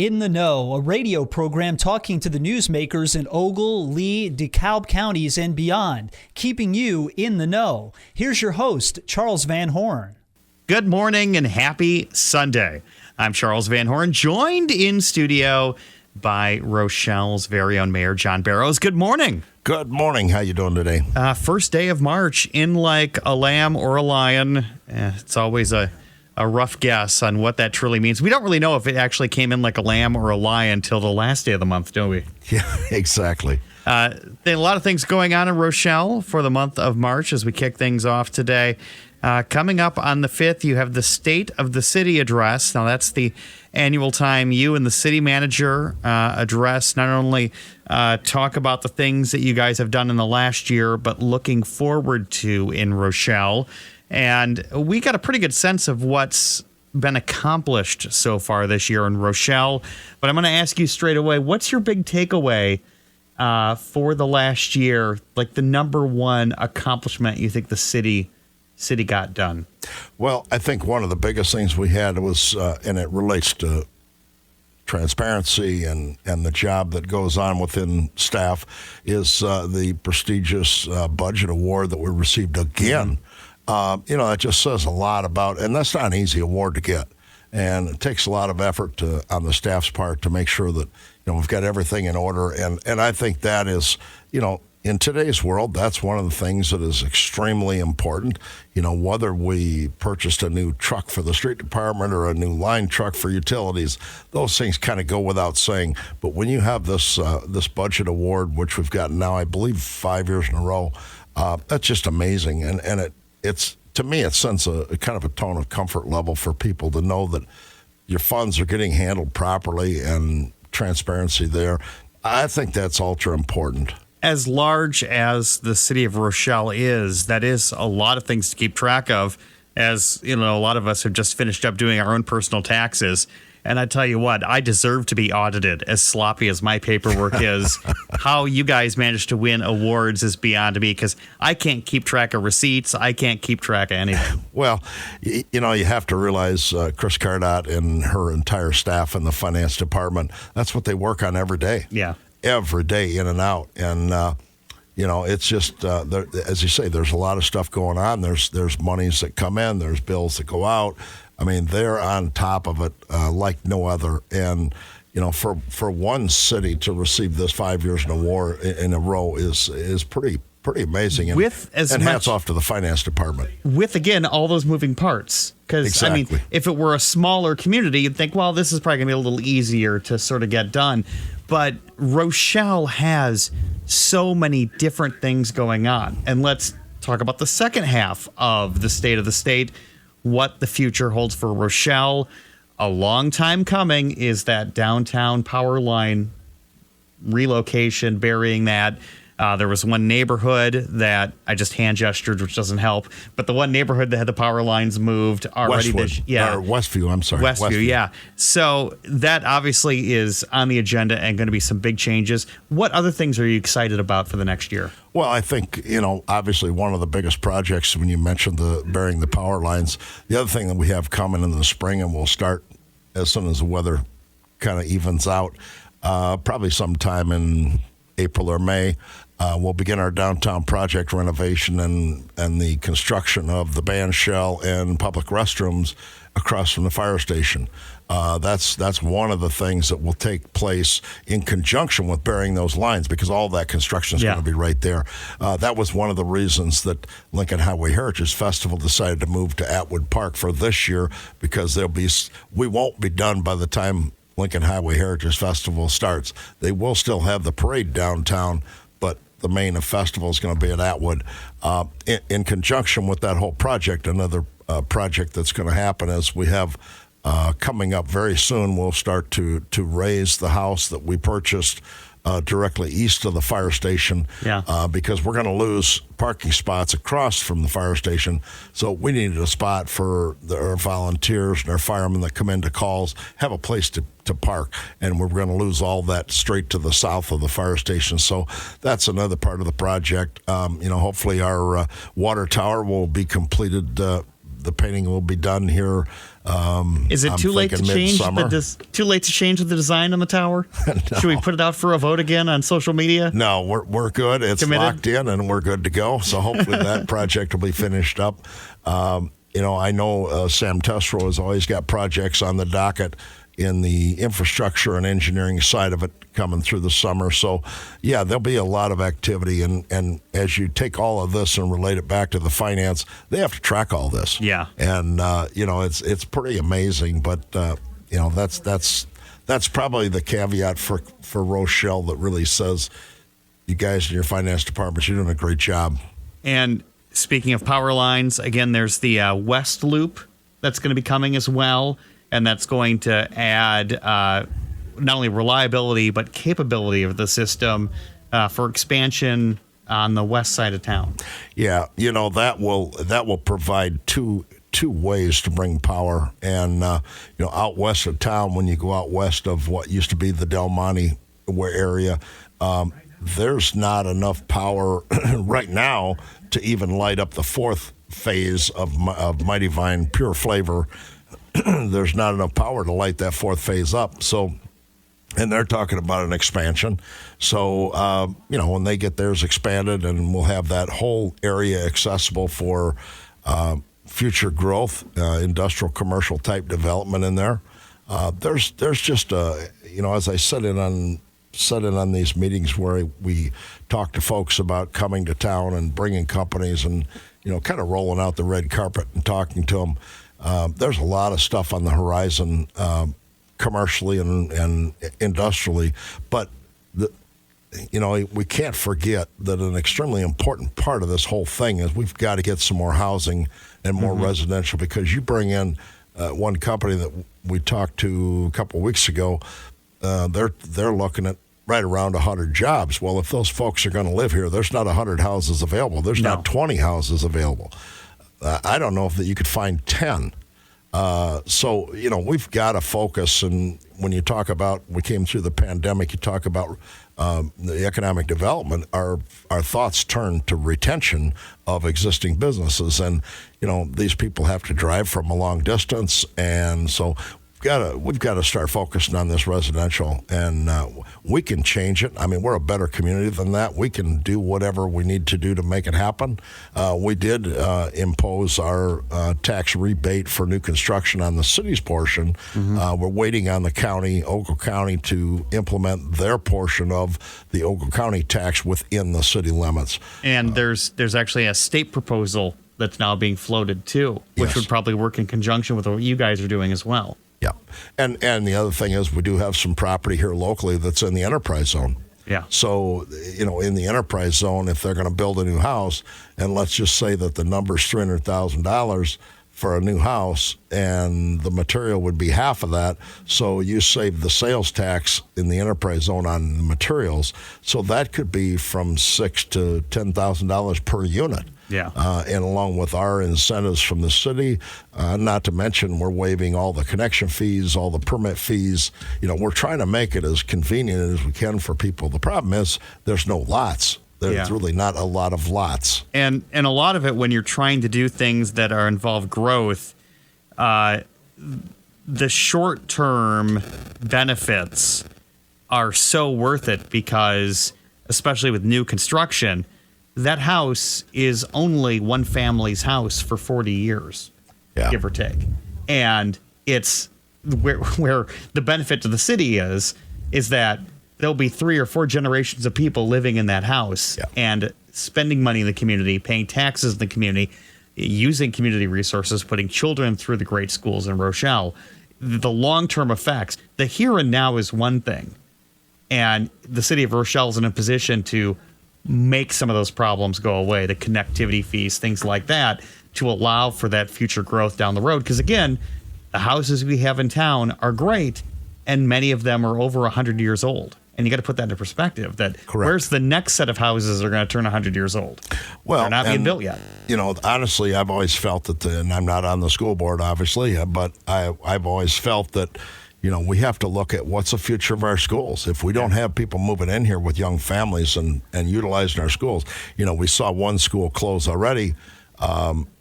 In the Know, a radio program talking to the newsmakers in Ogle, Lee, DeKalb counties and beyond, keeping you in the know. Here's your host, Charles Van Horn. Good morning and happy Sunday. I'm Charles Van Horn, joined in studio by Rochelle's very own Mayor John Bearrows. Good morning. Good morning. How you doing today? First day of March, in like a lamb or a lion. It's always a rough guess on what that truly means. We don't really know if it actually came in like a lamb or a lion till the last day of the month, don't we? Yeah, exactly. There are a lot of things going on in Rochelle for the month of March as we kick things off today. Coming up on the 5th, you have the State of the City address. Now, that's the annual time you and the city manager address, not only talk about the things that you guys have done in the last year, but looking forward to in Rochelle. And we got a pretty good sense of what's been accomplished so far this year in Rochelle. But I'm going to ask you straight away, what's your big takeaway for the last year? Like the number one accomplishment you think the city got done? Well, I think one of the biggest things we had was, and it relates to transparency and the job that goes on within staff, is the prestigious budget award that we received again. That just says a lot about, and that's not an easy award to get. And it takes a lot of effort on the staff's part to make sure that, we've got everything in order. And I think that is, in today's world, that's one of the things that is extremely important. Whether we purchased a new truck for the street department or a new line truck for utilities, those things kind of go without saying. But when you have this budget award, which we've gotten now, I believe, 5 years in a row, that's just amazing. And it's to me, it sends a kind of a tone of comfort level for people to know that your funds are getting handled properly and transparency there. I think that's ultra important. As large as the city of Rochelle is, that is a lot of things to keep track of. As a lot of us have just finished up doing our own personal taxes. And I tell you what, I deserve to be audited, as sloppy as my paperwork is. How you guys manage to win awards is beyond me, because I can't keep track of receipts. I can't keep track of anything. Well, you have to realize Chris Cardot and her entire staff in the finance department, that's what they work on every day. Yeah. Every day, in and out. And, it's just, as you say, there's a lot of stuff going on. There's monies that come in. There's bills that go out. I mean, they're on top of it like no other. And, for one city to receive this 5 years in a row is pretty amazing. And hats off to the finance department. With, again, all those moving parts. Because, exactly. If it were a smaller community, you'd think, well, this is probably going to be a little easier to sort of get done. But Rochelle has so many different things going on. And let's talk about the second half of the State of the State, what the future holds for Rochelle. A long time coming is that downtown power line relocation, burying that. There was one neighborhood that I just hand gestured, which doesn't help. But the one neighborhood that had the power lines moved already. Westview, I'm sorry. Westview, yeah. So that obviously is on the agenda and going to be some big changes. What other things are you excited about for the next year? Well, I think, obviously one of the biggest projects when you mentioned burying the power lines, the other thing that we have coming in the spring, and we'll start as soon as the weather kind of evens out, probably sometime in April or May, we'll begin our downtown project renovation and the construction of the band shell and public restrooms across from the fire station. That's one of the things that will take place in conjunction with burying those lines, because all that construction is going to be right there. That was one of the reasons that Lincoln Highway Heritage Festival decided to move to Atwood Park for this year, because we won't be done by the time Lincoln Highway Heritage Festival starts. They will still have the parade downtown, but the main festival is going to be at Atwood. In conjunction with that whole project, another project that's going to happen is we have coming up very soon, we'll start to raise the house that we purchased directly east of the fire station, because we're going to lose parking spots across from the fire station. So we needed a spot for our volunteers and our firemen that come into calls, have a place to park, and we're going to lose all that straight to the south of the fire station. So that's another part of the project. Hopefully our water tower will be completed. The painting will be done here Is it I'm too late to thinking change midsummer. too late to change the design on the tower? Should we put it out for a vote again on social media? No, we're good. It's Committed? locked in, and we're good to go. So hopefully that project will be finished up. I know Sam Testro has always got projects on the docket in the infrastructure and engineering side of it coming through the summer. So, yeah, there'll be a lot of activity. And as you take all of this and relate it back to the finance, they have to track all this. Yeah. And, it's pretty amazing. But, that's probably the caveat for Rochelle that really says, you guys in your finance department, you're doing a great job. And speaking of power lines, again, there's the West Loop that's going to be coming as well. And that's going to add not only reliability, but capability of the system for expansion on the west side of town. Yeah, that will provide two ways to bring power. And, out west of town, when you go out west of what used to be the Del Monte area, there's not enough power right now to even light up the fourth phase of Mighty Vine Pure Flavor. There's not enough power to light that fourth phase up. So, and they're talking about an expansion. So, when they get theirs expanded, and we'll have that whole area accessible for future growth, industrial, commercial type development in there. There's just as I said in on these meetings where we talk to folks about coming to town and bringing companies and kind of rolling out the red carpet and talking to them. There's a lot of stuff on the horizon, commercially and industrially, but we can't forget that an extremely important part of this whole thing is we've got to get some more housing and more residential, because you bring in one company that we talked to a couple of weeks ago. They're looking at right around 100 jobs. Well, if those folks are going to live here, there's not 100 houses available. There's not 20 houses available. I don't know if that you could find 10. So, we've got to focus. And when you talk about, we came through the pandemic, you talk about the economic development, our thoughts turn to retention of existing businesses. And, these people have to drive from a long distance. And so we've got to start focusing on this residential, and we can change it. I mean, we're a better community than that. We can do whatever we need to do to make it happen. We did impose our tax rebate for new construction on the city's portion. We're waiting on the county, Ogle County, to implement their portion of the Ogle County tax within the city limits. And there's actually a state proposal that's now being floated too, which would probably work in conjunction with what you guys are doing as well. Yeah. And the other thing is we do have some property here locally that's in the enterprise zone. Yeah. So, in the enterprise zone, if they're going to build a new house, and let's just say that the number's $300,000 for a new house, and the material would be half of that. So you save the sales tax in the enterprise zone on the materials. So that could be from $6,000 to $10,000 per unit. Yeah. And along with our incentives from the city, not to mention we're waiving all the connection fees, all the permit fees. We're trying to make it as convenient as we can for people. The problem is there's no lots. There's really not a lot of lots. And a lot of it, when you're trying to do things that are involve growth, the short-term benefits are so worth it, because, especially with new construction, that house is only one family's house for 40 years, give or take. And it's where the benefit to the city is that there'll be 3 or 4 generations of people living in that house and spending money in the community, paying taxes in the community, using community resources, putting children through the great schools in Rochelle. The long-term effects, the here and now is one thing. And the city of Rochelle is in a position to make some of those problems go away, the connectivity fees, things like that, to allow for that future growth down the road. Because, again, the houses we have in town are great, and many of them are over 100 years old. And you got to put that into perspective, that where's the next set of houses that are going to turn 100 years old? Well, they're not being built yet. Honestly, I've always felt that, and I'm not on the school board, obviously, but I've always felt that, we have to look at what's the future of our schools. If we don't have people moving in here with young families and utilizing our schools, we saw one school close already.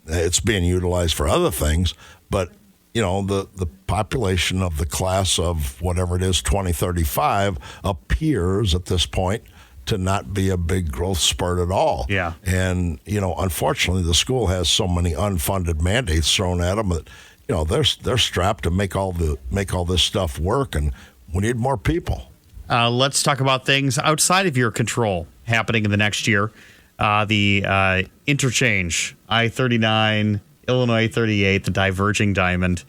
It's being utilized for other things, but the population of the class of whatever it is, 2035, appears at this point to not be a big growth spurt at all. Yeah. And, unfortunately, the school has so many unfunded mandates thrown at them that, they're strapped to make all this stuff work, and we need more people. Let's talk about things outside of your control happening in the next year. The interchange, I-39, Illinois 38, the diverging diamond.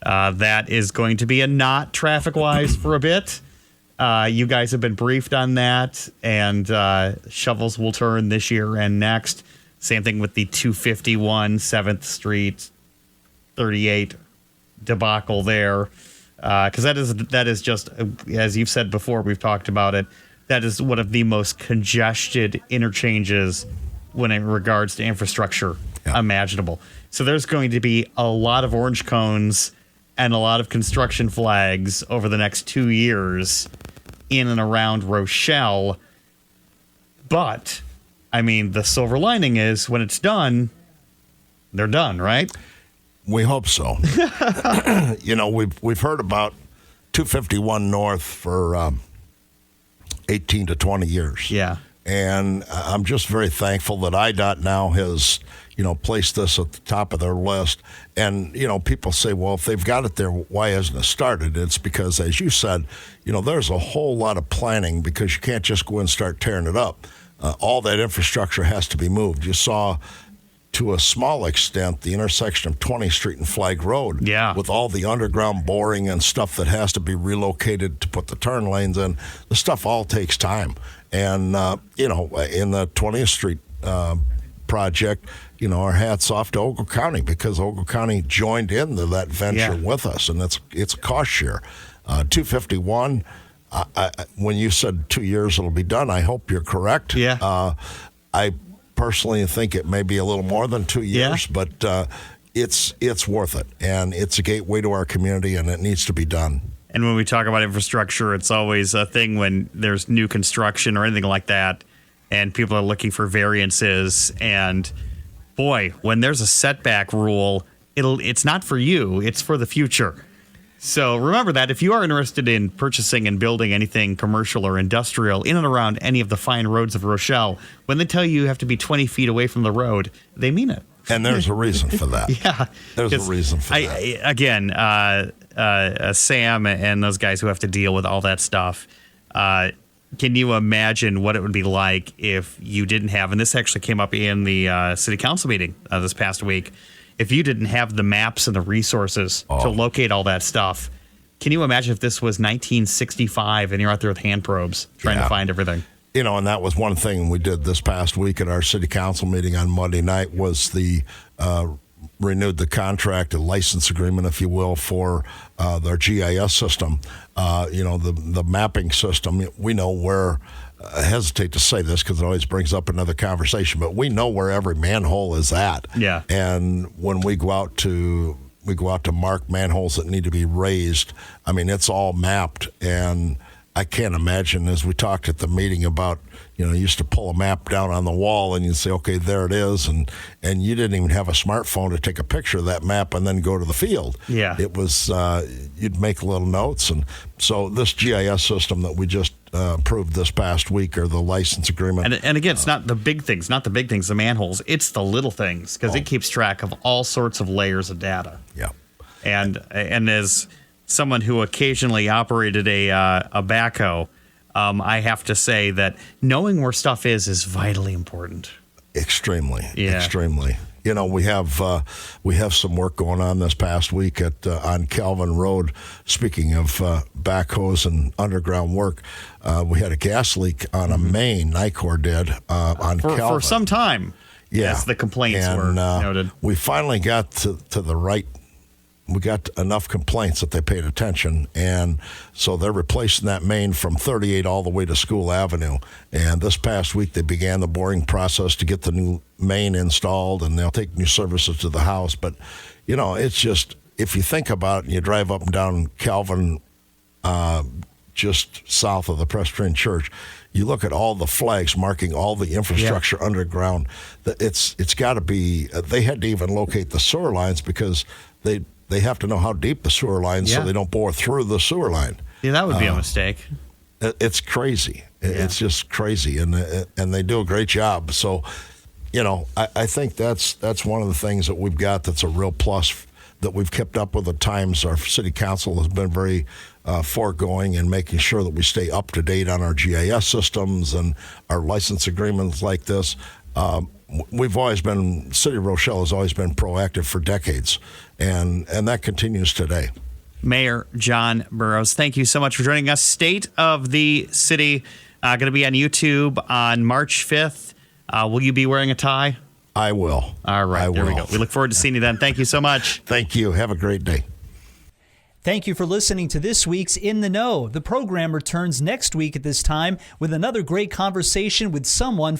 That is going to be a not traffic-wise for a bit. You guys have been briefed on that, and shovels will turn this year and next. Same thing with the 251 7th Street 38 debacle there. Because that is just, as you've said before, we've talked about it, that is one of the most congested interchanges when it regards to infrastructure imaginable. So there's going to be a lot of orange cones and a lot of construction flags over the next 2 years in and around Rochelle. But, the silver lining is when it's done, they're done, right? We hope so. We've heard about 251 North for 18 to 20 years. Yeah. And I'm just very thankful that IDOT now has, placed this at the top of their list. And, people say, well, if they've got it there, why hasn't it started? It's because, as you said, there's a whole lot of planning because you can't just go and start tearing it up. All that infrastructure has to be moved. You saw, to a small extent, the intersection of 20th Street and Flag Road, with all the underground boring and stuff that has to be relocated to put the turn lanes in. The stuff all takes time. And, in the 20th Street project, our hats off to Ogle County because Ogle County joined into that venture with us, and it's a cost share. 251, when you said 2 years it'll be done, I hope you're correct. Yeah. I personally think it may be a little more than 2 years, but it's worth it, and it's a gateway to our community, and it needs to be done. And when we talk about infrastructure, it's always a thing when there's new construction or anything like that, and people are looking for variances. And boy, when there's a setback rule, it's not for you, it's for the future. So remember that if you are interested in purchasing and building anything commercial or industrial in and around any of the fine roads of Rochelle, when they tell you have to be 20 feet away from the road, they mean it. And there's a reason for that. Yeah. There's a reason for that. Again, Sam and those guys who have to deal with all that stuff, can you imagine what it would be like if you didn't have, and this actually came up in the city council meeting this past week, if you didn't have the maps and the resources to locate all that stuff? Can you imagine if this was 1965 and you're out there with hand probes trying to find everything? And that was one thing we did this past week at our city council meeting on Monday night was renewed the contract, a license agreement, if you will, for their GIS system. The mapping system. We know where. I hesitate to say this because it always brings up another conversation, but we know where every manhole is at. Yeah. And when we go out to mark manholes that need to be raised, it's all mapped. And I can't imagine, as we talked at the meeting about, you used to pull a map down on the wall and you'd say, okay, there it is. And you didn't even have a smartphone to take a picture of that map and then go to the field. Yeah. It was, you'd make little notes. And so this GIS system that we just approved this past week, or the license agreement. And again, it's not the big things, the manholes. It's the little things because it keeps track of all sorts of layers of data. Yeah. And as someone who occasionally operated a backhoe, I have to say that knowing where stuff is vitally important. Extremely. We have some work going on this past week on Calvin Road. Speaking of backhoes and underground work, we had a gas leak on a main. Nicor did on Calvin for some time. Yeah, as the complaints were noted. We finally got to the right. We got enough complaints that they paid attention, and so they're replacing that main from 38 all the way to School Avenue. And this past week, they began the boring process to get the new main installed, and they'll take new services to the house. But, it's just, if you think about it, and you drive up and down Calvin, just south of the Presbyterian Church, you look at all the flags marking all the infrastructure underground. It's got to be, they had to even locate the sewer lines because they they have to know how deep the sewer line so they don't bore through the sewer line. Yeah, that would be a mistake. It's crazy. It's just crazy, and they do a great job. So, I think that's one of the things that we've got that's a real plus, that we've kept up with the times. Our city council has been very foregoing and making sure that we stay up to date on our GIS systems and our license agreements like this. City of Rochelle has always been proactive for decades, and that continues today. Mayor John Bearrows, thank you so much for joining us. State of the City, going to be on YouTube on March 5th. Will you be wearing a tie? I will. All right, there we go. We look forward to seeing you then. Thank you so much. Thank you. Have a great day. Thank you for listening to this week's In the Know. The program returns next week at this time with another great conversation with someone